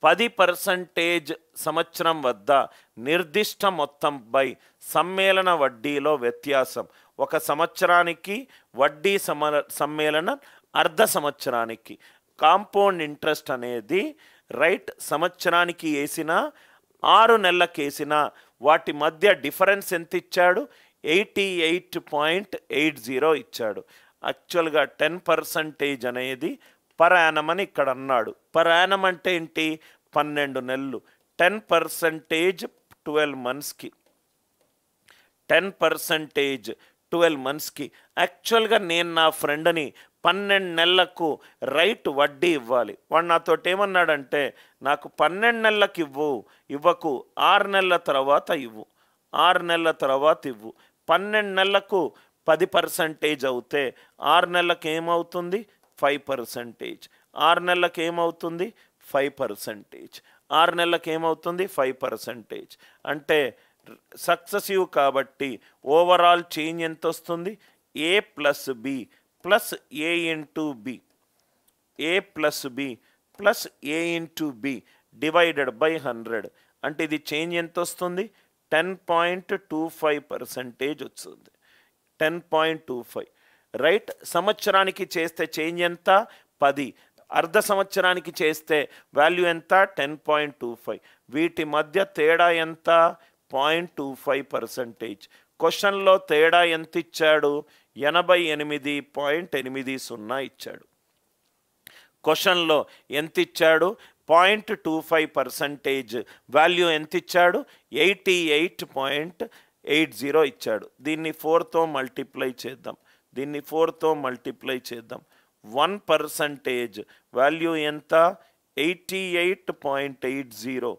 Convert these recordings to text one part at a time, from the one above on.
10% సంవత్సరం వద్ద నిర్దిష్ట మొత్తంపై సమ్మేళన వడ్డీలో వ్యత్యాసం. ఒక సంవత్సరానికి వడ్డీ సమ్మేళనం అర్ధ సంవత్సరానికి. కాంపౌండ్ ఇంట్రెస్ట్ అనేది రైట్ సంవత్సరానికి వేసిన 6 నెలలకు వేసిన వాటి మధ్య డిఫరెన్స్ ఎంత ఇచ్చాడు? 88.80 ఇచ్చాడు. యాక్చువల్గా 10% అనేది పర్ యానం అని ఇక్కడ అన్నాడు. పర్ యానం అంటే ఏంటి? 12 నెలలు. 10% 12 మంత్స్కి. 10% 12 మంత్స్కి. యాక్చువల్గా నేను నా ఫ్రెండ్ని 12 నెలలకు రైట్ వడ్డీ ఇవ్వాలి. వాడు నాతో ఏమన్నాడంటే నాకు 12 నెలలకు ఇవ్వకు 6 నెలల తర్వాత ఇవ్వు, 6 నెలల తర్వాత ఇవ్వు. 12 నెలలకు 10% అవుతే 6 నెలలకు ఏమవుతుంది? 5%. 6 నెలలకు ఏమవుతుంది? 5%. 6 నెలలకు ఏమవుతుంది? 5%. అంటే సక్సెసివ్ కాబట్టి ఓవరాల్ చేంజ్ ఎంత వస్తుంది? A plus B plus A into B, A plus B plus A into B divided by 100. అంటే ఇది చేంజ్ ఎంత వస్తుంది? 10.25% వస్తుంది. 10.25 రైట్. సంవత్సరానికి చేస్తే చేంజ్ ఎంత? 10. అర్ధ సంవత్సరానికి చేస్తే వాల్యూ ఎంత? 10.25. వీటి మధ్య తేడా ఎంత? 0.25%. క్వశ్చన్లో తేడా ఎంత ఇచ్చాడు? 88.80 ఇచ్చాడు. క్వశ్చన్లో ఎంత ఇచ్చాడు? 0.25%. వాల్యూ ఎంత ఇచ్చాడు? 88.80 ఇచ్చాడు. దీన్ని 4తో మల్టిప్లై చేద్దాం. 1% వాల్యూ ఎంత? 88.80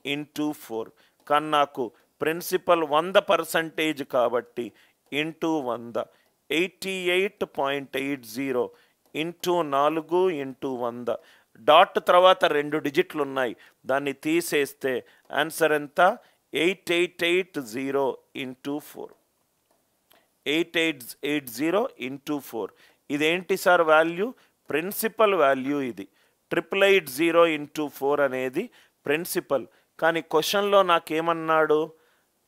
ఇంటూ 4. కానీ నాకు ప్రిన్సిపల్ 100% కాబట్టి ఇంటూ 100. 88.80 into 4 into 100. డాట్ తర్వాత 2 డిజిట్లు ఉన్నాయి, దాన్ని తీసేస్తే ఆన్సర్ ఎంత? 8880 ఇంటూ 4. 8880 ఇంటూ 4. ఇదేంటి సార్ వాల్యూ? Principal value. ఇది 8880 ఇంటూ 4 అనేది ప్రిన్సిపల్. కానీ క్వశ్చన్లో నాకేమన్నాడు?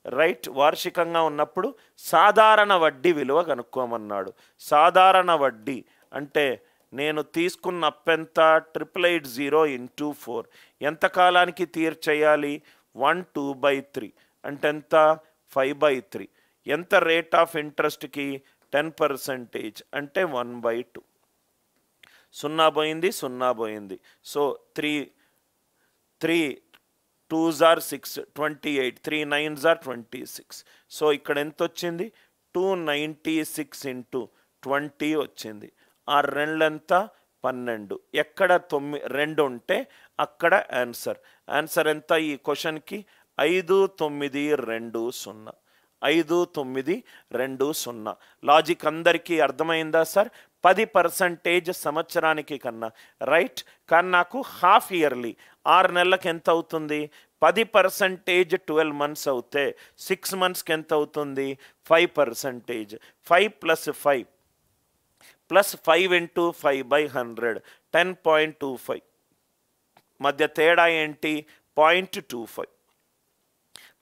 రైట్ వార్షికంగా ఉన్నప్పుడు సాధారణ వడ్డీ విలువ కనుక్కోమన్నాడు. సాధారణ వడ్డీ అంటే నేను తీసుకున్న అప్పెంత? 8880 ఇంటూ 4. ఎంత కాలానికి తీర్చేయాలి? 1/2/3 అంటే ఎంత? 5/3. ఎంత రేట్ ఆఫ్ ఇంట్రెస్ట్కి? 10% అంటే 1/2. 0 పోయింది, 0 పోయింది. So 3 2s are 6, 28. 3 9s are 26. So ఇక్కడ ఎంత వచ్చింది? 296 ఇంటూ 20 వచ్చింది. ఆ రెండంతా 12. ఎక్కడ 2 ఉంటే అక్కడ ఆన్సర్. ఆన్సర్ ఎంత ఈ క్వశ్చన్కి? 5920. 5920. లాజిక్ అందరికీ అర్థమైందా సార్? 10% సంవత్సరానికి కన్నా రైట్. కానీ నాకు హాఫ్ ఇయర్లీ 6 నెలలకు ఎంత అవుతుంది? 10% 12 మంత్స్ అవుతే 6 మంత్స్కి ఎంత అవుతుంది? 5%. 5 ప్లస్ 5 ప్లస్ 5 ఇంటూ 5/100 10.25. మధ్య తేడా ఏంటి? 0.25.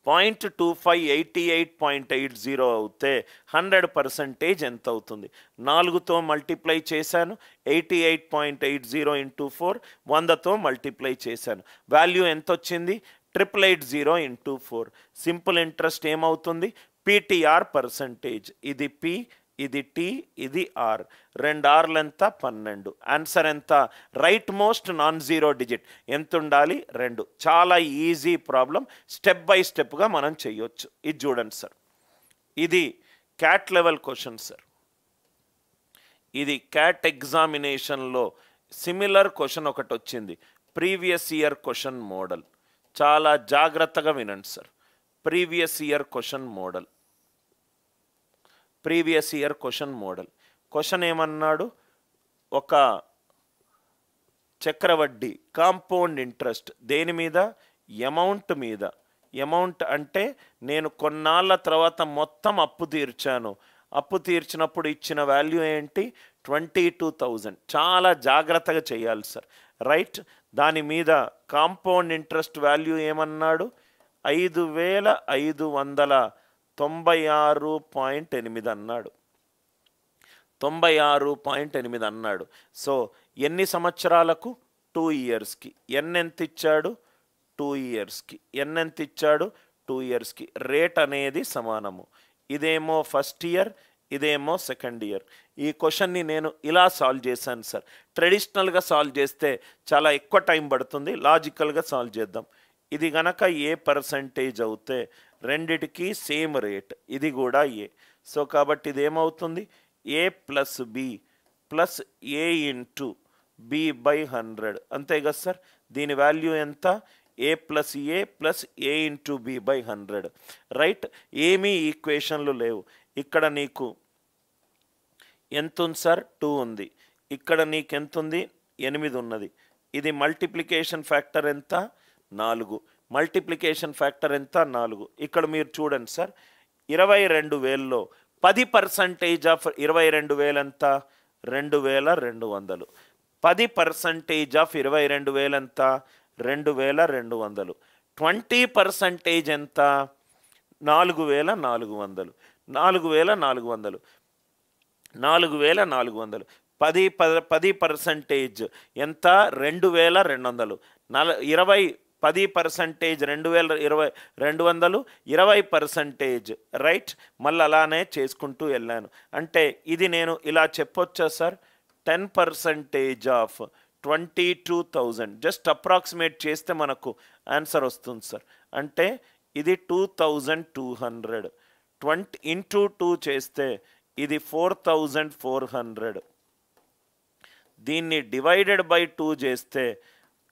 0.25 88.80 అవుతే 100% ఎంత అవుతుంది? 4తో మల్టిప్లై చేశాను. 88.80 ఇంటూ 4 100తో మల్టిప్లై చేశాను. వాల్యూ ఎంత వచ్చింది? 8880 ఇంటూ 4. సింపుల్ ఇంట్రెస్ట్ ఏమవుతుంది? PTR percentage. ఇది P, ఇది T, ఇది R. 2 Rలు ఎంత? 12. ఆన్సర్ ఎంత? Right most non zero digit ఎంత ఉండాలి? 2. చాలా ఈజీ ప్రాబ్లం. స్టెప్ బై స్టెప్గా మనం చేయొచ్చు. ఇది చూడండి సార్, ఇది క్యాట్ లెవెల్ క్వశ్చన్ సార్. ఇది క్యాట్ ఎగ్జామినేషన్లో సిమిలర్ క్వశ్చన్ ఒకటి వచ్చింది. Previous year question model. చాలా జాగ్రత్తగా వినండి sir. Previous year question model. Previous year question model. Question ఏమన్నాడు? ఒక చక్రవడ్డీ కాంపౌండ్ ఇంట్రెస్ట్ దేని మీద? అమౌంట్ మీద. అమౌంట్ అంటే నేను కొన్నాళ్ళ తర్వాత మొత్తం అప్పు తీర్చాను. అప్పు తీర్చినప్పుడు ఇచ్చిన వాల్యూ ఏంటి? 22,000. చాలా జాగ్రత్తగా చేయాలి సార్ రైట్. దాని మీద కాంపౌండ్ ఇంట్రెస్ట్ వాల్యూ ఏమన్నాడు? 5596.8 అన్నాడు. 96.8 అన్నాడు. సో ఎన్ని సంవత్సరాలకు? 2 ఇయర్స్కి. ఎన్ ఎంత ఇచ్చాడు? 2 ఇయర్స్కి. ఎన్ ఎంత ఇచ్చాడు? 2 ఇయర్స్కి. రేట్ అనేది సమానము. ఇదేమో ఫస్ట్ ఇయర్, ఇదేమో సెకండ్ ఇయర్. ఈ క్వశ్చన్ని నేను ఇలా సాల్వ్ చేశాను సార్. ట్రెడిషనల్గా సాల్వ్ చేస్తే చాలా ఎక్కువ టైం పడుతుంది. లాజికల్గా సాల్వ్ చేద్దాం. ఇది గనక ఏ పర్సంటేజ్ అవుతే రెండిటికి సేమ్ రేట్, ఇది కూడా ఏ. సో కాబట్టి ఇది ఏమవుతుంది? A plus B plus A into B by 100. అంతే కదా సార్? దీని వాల్యూ ఎంత? A plus A into B by 100. Right? ఏమీ ఈక్వేషన్లు లేవు. ఇక్కడ నీకు ఎంత ఉంది సార్? 2 ఉంది. ఇక్కడ నీకు ఎంత ఉంది? 8 ఉన్నది. ఇది మల్టిప్లికేషన్ ఫ్యాక్టర్ ఎంత? 4. మల్టిప్లికేషన్ ఫ్యాక్టర్ ఎంత? 4. ఇక్కడ మీరు చూడండి సార్, 22,000లో 10% ఆఫ్ 22,000 ఎంత? 2,200. 10% ఆఫ్ 22,000 ఎంత? 2,200. 20% ఎంత? 4,400. 4,400. 4,400. 10% ఎంత? 2,200. 10% 2,200. 20%. రైట్? మళ్ళీ అలానే చేసుకుంటూ వెళ్ళాను. అంటే ఇది నేను ఇలా చెప్పొచ్చా సార్? 10% ఆఫ్ 22,000. జస్ట్ అప్రాక్సిమేట్ చేస్తే మనకు ఆన్సర్ వస్తుంది సార్. అంటే ఇది 2,200. 20 ఇంటూ 2 చేస్తే ఇది 4,400. దీన్ని డివైడెడ్ బై 2 చేస్తే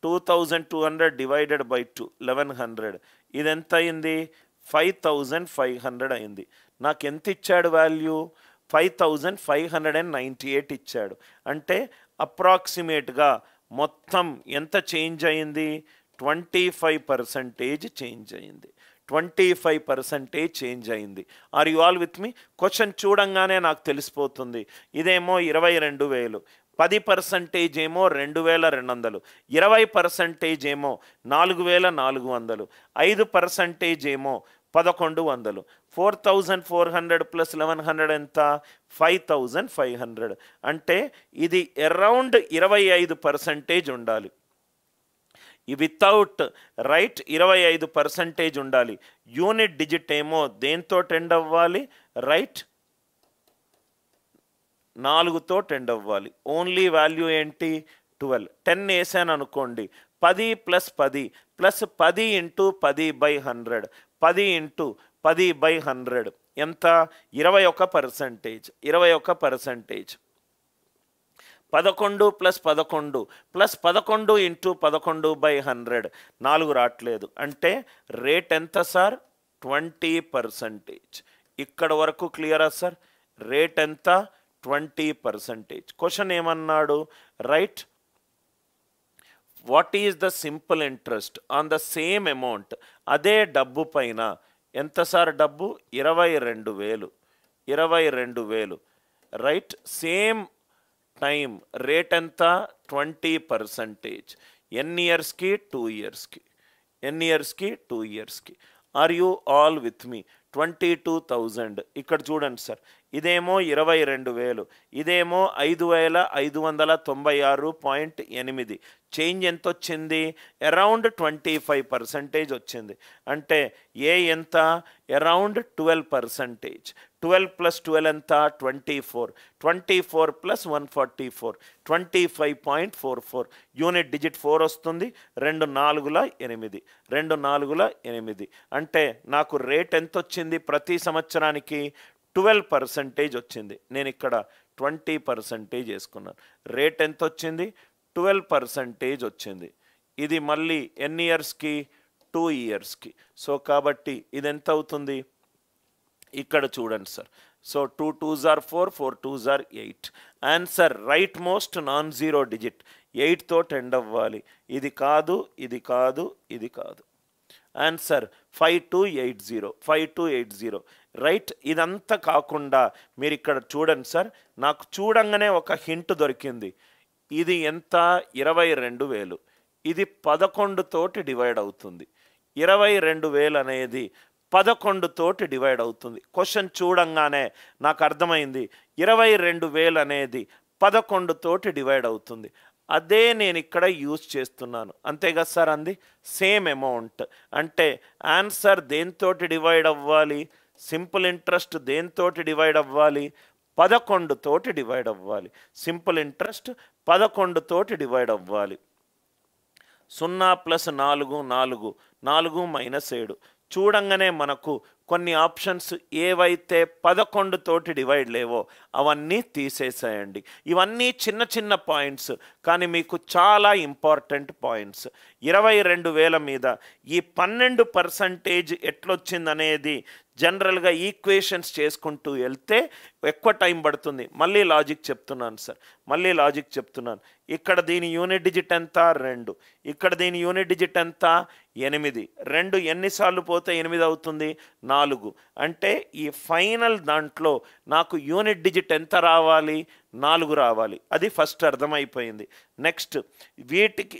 2,200 డివైడెడ్ బై 2 1,100. ఇది ఎంత అయింది? 5,500 అయింది. నాకు ఎంత ఇచ్చాడు వాల్యూ? 5,598 ఇచ్చాడు. అంటే అప్రాక్సిమేట్గా మొత్తం ఎంత చేంజ్ అయింది? 25% చేంజ్ అయింది. 25% చేంజ్ అయింది. Are you all with me? Question చూడంగానే నాకు తెలిసిపోతుంది. ఇదేమో 22,000. 10% ఏమో 2,200. 20% ఏమో 4,400. 5% ఏమో 1,100. 4,400 ప్లస్ 1,100 ఎంత? 5,500. అంటే ఇది అరౌండ్ 25% ఉండాలి. వితౌట్ రైట్ 25% ఉండాలి. యూనిట్ డిజిట్ ఏమో దేంతో టెండ్ అవ్వాలి? రైట్, 4తో టెండ్ అవ్వాలి. ఓన్లీ వాల్యూ ఏంటి? 12. 10 వేసాను అనుకోండి, 10 ప్లస్ 10 ప్లస్ 10 ఇంటూ 10/100. 10 ఇంటూ 10/100 ఎంత? 21%. 21%. 11 ప్లస్ 11 ప్లస్ 11 ఇంటూ 11/100. 4 రావట్లేదు. అంటే రేట్ ఎంత సార్? 20%. ఇక్కడ వరకు క్లియరా సార్? రేట్ ఎంత? 20%. క్వశ్చన్ ఏమన్నాడు? Right, what is the simple interest on the same amount? అదే డబ్బు పైన ఎంత సార్ డబ్బు? 22,000. 22,000. రైట్, సేమ్ టైం రేట్ ఎంత? 20%. ఎన్ని ఇయర్స్కి? 2 ఇయర్స్కి. ఎన్ని ఇయర్స్కి? 2 ఇయర్స్కి. ఆర్ యూ ఆల్ విత్ మీ? 22,000. ఇక్కడ చూడండి సార్, ఇదేమో 22,000, ఇదేమో 5,596.8. చేంజ్ ఎంత వచ్చింది? అరౌండ్ 25% వచ్చింది. అంటే ఏ ఎంత? అరౌండ్ 12%. 12 ప్లస్ 12 ఎంత? 24. 24 ప్లస్ 144. 25.44. యూనిట్ డిజిట్ 4 వస్తుంది. 2 4ల 8. 2 4ల 8. అంటే నాకు రేట్ ఎంత వచ్చింది? ప్రతి సంవత్సరానికి 12% వచ్చింది. నేను ఇక్కడ 20% వేసుకున్నాను. రేట్ ఎంత వచ్చింది? 12% వచ్చింది. ఇది మళ్ళీ ఎన్ని ఇయర్స్కి? 2 ఇయర్స్కి. సో కాబట్టి ఇది ఎంత అవుతుంది? ఇక్కడ చూడండి sir. So 2 2s are 4, 4 2s are 8. Answer right most non zero digit 8తో టెండ్ అవ్వాలి. ఇది కాదు, ఇది కాదు, ఇది కాదు. ఆన్సర్ 5280. 5280. రైట్, ఇదంతా కాకుండా మీరు ఇక్కడ చూడండి సార్, నాకు చూడంగానే ఒక హింట్ దొరికింది. ఇది ఎంత? 22,000. ఇది 11 తోటి డివైడ్ అవుతుంది. 22,000 అనేది 11 తోటి డివైడ్ అవుతుంది. క్వశ్చన్ చూడంగానే నాకు అర్థమైంది 22,000 అనేది 11 తోటి డివైడ్ అవుతుంది. అదే నేను ఇక్కడ యూజ్ చేస్తున్నాను, అంతే కదా సార్? అంది సేమ్ అమౌంట్ అంటే ఆన్సర్ దేంతోటి డివైడ్ అవ్వాలి? సింపుల్ ఇంట్రెస్ట్ దేంతోటి డివైడ్ అవ్వాలి? 11 తోటి డివైడ్ అవ్వాలి. సింపుల్ ఇంట్రెస్ట్ 11 తోటి డివైడ్ అవ్వాలి. 0 + 4 4, 4 - 7. చూడంగానే మనకు కొన్ని ఆప్షన్స్ ఏవైతే 11 తోటి డివైడ్ లేవో అవన్నీ తీసేసేయండి. ఇవన్నీ చిన్న చిన్న పాయింట్స్, కానీ మీకు చాలా ఇంపార్టెంట్ పాయింట్స్. 22,000 మీద ఈ 12% ఎట్లొచ్చిందనేది జనరల్గా ఈక్వేషన్స్ చేసుకుంటూ వెళ్తే ఎక్కువ టైం పడుతుంది. మళ్ళీ లాజిక్ చెప్తున్నాను సార్, మళ్ళీ లాజిక్ చెప్తున్నాను. ఇక్కడ దీని యూనిట్ డిజిట్ ఎంత? 2. ఇక్కడ దీని యూనిట్ డిజిట్ ఎంత? 8. 2 ఎన్నిసార్లు పోతే 8 అవుతుంది? 4. అంటే ఈ ఫైనల్ దాంట్లో నాకు యూనిట్ డిజిట్ ఎంత రావాలి? 4 రావాలి. అది ఫస్ట్ అర్థమైపోయింది. నెక్స్ట్ వీటికి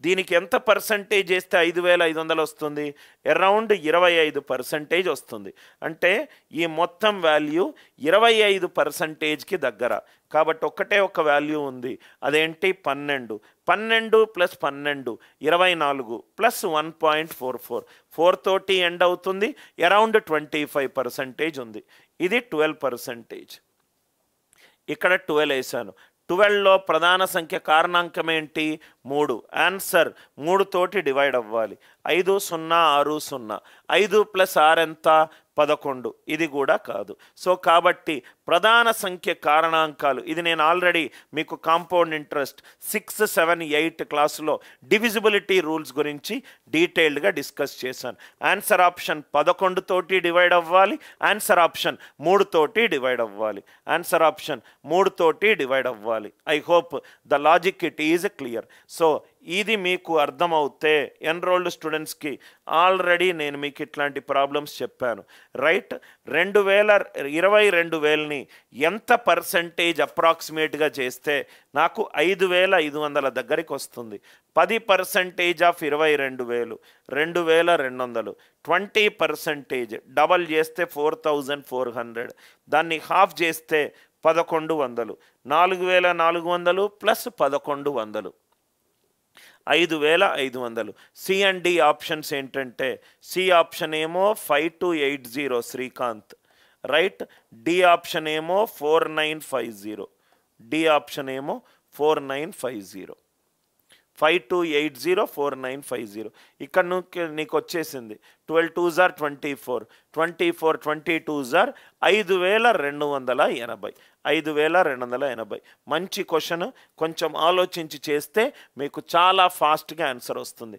దీనికి ఎంత పర్సంటేజ్ వేస్తే 5,500 వస్తుంది? అరౌండ్ 25% వస్తుంది. అంటే ఈ మొత్తం వాల్యూ 25%కి దగ్గర. కాబట్టి ఒకటే ఒక వాల్యూ ఉంది, అదేంటి? 12. 12 + 12 24 + 1.44 4 తోటి ఎండ్ అవుతుంది. అరౌండ్ 25% ఉంది. ఇది 12%. ఇక్కడ 12 వేసాను. 12లో ప్రధాన సంఖ్య కారణాంకం ఏంటి? 3. ఆన్సర్ 3 తోటి డివైడ్ అవ్వాలి. 5 0 6 0. 5 + 6 ఎంత? 11. ఇది కూడా కాదు. సో కాబట్టి ప్రధాన సంఖ్య కారణాంకాలు ఇది నేను ఆల్రెడీ మీకు కాంపౌండ్ ఇంట్రెస్ట్ 6, 7, 8 క్లాసులో డివిజిబిలిటీ రూల్స్ గురించి డీటెయిల్డ్గా డిస్కస్ చేశాను. ఆన్సర్ ఆప్షన్ 11 తోటి డివైడ్ అవ్వాలి. ఆన్సర్ ఆప్షన్ 3 తోటి డివైడ్ అవ్వాలి. ఆన్సర్ ఆప్షన్ 3 తోటి డివైడ్ అవ్వాలి. I hope the logic it is clear. So ఇది మీకు అర్థమవుతే ఎన్రోల్డ్ స్టూడెంట్స్కి ఆల్రెడీ నేను మీకు ఇట్లాంటి ప్రాబ్లమ్స్ చెప్పాను, రైట్? 22,000ని ఎంత పర్సంటేజ్ అప్రాక్సిమేట్గా చేస్తే నాకు 5,500 దగ్గరికి వస్తుంది. 10% ఆఫ్ 22,000 2,200. 20% డబల్ చేస్తే 4,400. దాన్ని హాఫ్ చేస్తే 1,100. 4,400 + 1,100 5,500. సి అండ్ డి ఆప్షన్స్ ఏంటంటే సి ఆప్షన్ ఏమో 5280 శ్రీకాంత్, రైట్? డి ఆప్షన్ ఏమో 4950. డి ఆప్షన్ ఏమో 4950. 5280 4950. ఇక్కడ నీకు వచ్చేసింది 12 2s are 24, 24 22s are 5,280. 5,280. మంచి క్వశ్చన్. కొంచెం ఆలోచించి చేస్తే మీకు చాలా ఫాస్ట్గా ఆన్సర్ వస్తుంది.